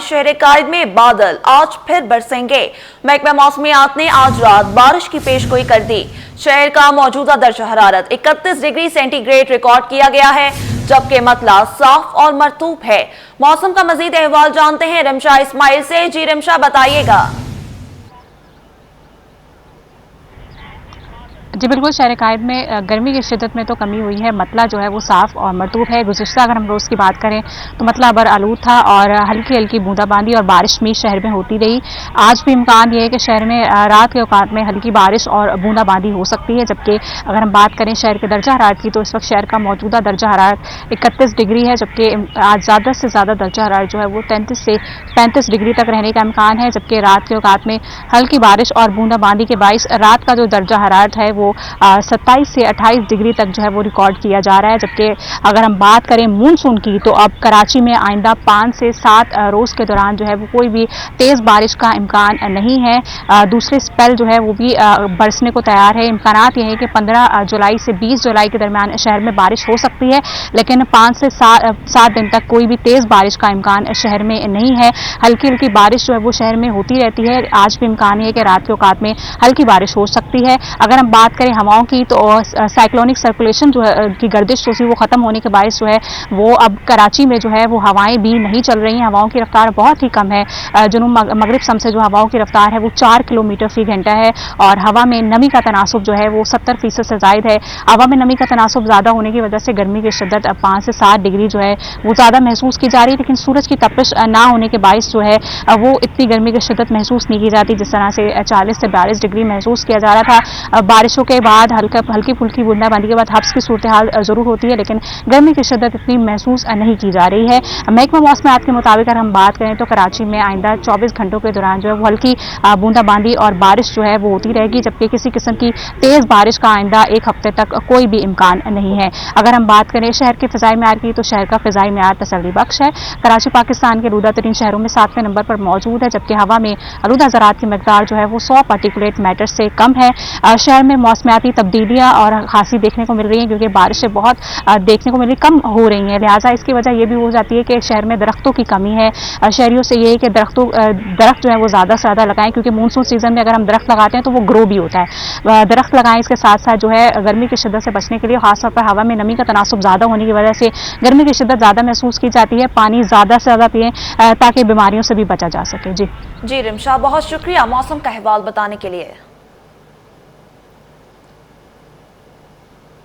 शहर कायद में बादल आज फिर बरसेंगे। महकमा मौसमियात ने आज रात बारिश की पेशगोई कर दी। शहर का मौजूदा दर्जा हरारत 31 डिग्री सेंटीग्रेड रिकॉर्ड किया गया है, जबकि मतला साफ और मरतूब है। मौसम का मजीद अहवाल जानते हैं रिमशा इस्माइल से। जी रिमशा, बताइएगा। जी बिल्कुल, शहर कायद में गर्मी की शिद्दत में तो कमी हुई है। मतला जो है वो साफ और मरतूब है। गुज़िश्ता अगर हम रोज़ की बात करें तो मतला अबर आलूद था और हल्की हल्की बूंदाबांदी और बारिश भी शहर में होती रही। आज भी इम्कान ये है कि शहर में रात के औकात में हल्की बारिश और बूंदाबांदी हो सकती है। जबकि अगर हम बात करें शहर के दर्जा हरारत की तो इस वक्त शहर का मौजूदा दर्जा हरारत 31 डिग्री है, जबकि आज ज़्यादा से ज़्यादा दर्जा हरारत जो है वो 33 से 35 डिग्री तक रहने का इम्कान है। जबकि रात के औकात में हल्की बारिश और बूंदाबांदी के बाइस रात का जो दर्जा हरारत है वो 27 से 28 डिग्री तक जो है वो रिकॉर्ड किया जा रहा है। जबकि अगर हम बात करें मानसून की तो अब कराची में आइंदा 5 से 7 रोज़ के दौरान जो है वो कोई भी तेज़ बारिश का इम्कान नहीं है। दूसरे स्पेल जो है वो भी बरसने को तैयार है। इम्कानात यह है कि 15 जुलाई से 20 जुलाई के दरमियान शहर में बारिश हो सकती है, लेकिन 5 से 7 दिन तक कोई भी तेज़ बारिश का इम्कान शहर में नहीं है। हल्की हल्की बारिश जो है वो शहर में होती रहती है। आज भी इम्कान है कि रात के औकात में हल्की बारिश हो सकती है। अगर हम बात करें हवाओं की तो साइक्लोनिक सर्कुलेशन जो है की गर्दिश जो वो ख़त्म होने के बायस जो है वो अब कराची में जो है वो हवाएं भी नहीं चल रही हैं। हवाओं की रफ्तार बहुत ही कम है। जुनूब मगरिब सम से जो हवाओं की रफ्तार है वो 4 किलोमीटर फी घंटा है और हवा में नमी का तनासुब जो है वो 70% से ज़ायद है। हवा में नमी का तनासुब ज़्यादा होने की वजह से गर्मी की शिद्दत 5 से 7 डिग्री जो है वो ज़्यादा महसूस की जा रही है, लेकिन सूरज की तपिश ना होने के बायस जो है वो इतनी गर्मी की शिद्दत महसूस नहीं की जाती जिस तरह से 40 से 42 डिग्री महसूस किया जा रहा था। बारिशों के बाद हल्की फुल्की बूंदाबांदी के बाद हब्स की सूरत हाल जरूर होती है, लेकिन गर्मी की शिद्दत इतनी महसूस नहीं की जा रही है। महकमा मौसमियात के मुताबिक अगर हम बात करें तो कराची में आइंदा 24 घंटों के दौरान जो है वो हल्की बूंदाबांदी और बारिश जो है वो होती रहेगी, जबकि किसी किस्म की तेज बारिश का आइंदा एक हफ्ते तक कोई भी इम्कान नहीं है। अगर हम बात करें शहर के फ़िज़ाई मेयार की तो शहर का फ़िज़ाई मेयार तसल्ली बख्श है। कराची पाकिस्तान के आलूदा तरीन शहरों में 7वें नंबर पर मौजूद है, जबकि हवा में आलूदा ज़रात की मकदार जो है वो 100 पार्टिकुलेट मैटर से कम है। शहर में मौसमियाती तब्दीलियाँ और खासी देखने को मिल रही है क्योंकि बारिशें बहुत देखने को मिल रही कम हो रही हैं। लिहाजा इसकी वजह यह भी हो जाती है कि शहर में दरख्तों की कमी है। शहरियों से ये है कि दरख्त जो है वो ज़्यादा से ज़्यादा लगाएं, क्योंकि मानसून सीज़न में अगर हम दरख्त लगाते हैं तो वो ग्रो भी होता है। दरख्त लगाएं। इसके साथ साथ जो है गर्मी की शिद्दत से बचने के लिए खासतौर पर हवा में नमी का तनासुब ज़्यादा होने की वजह से गर्मी की शिद्दत ज़्यादा महसूस की जाती है। पानी ज़्यादा से ज़्यादा पिएं ताकि बीमारियों से भी बचा जा सके। जी रिमशा, बहुत शुक्रिया मौसम का अहवाल बताने के लिए।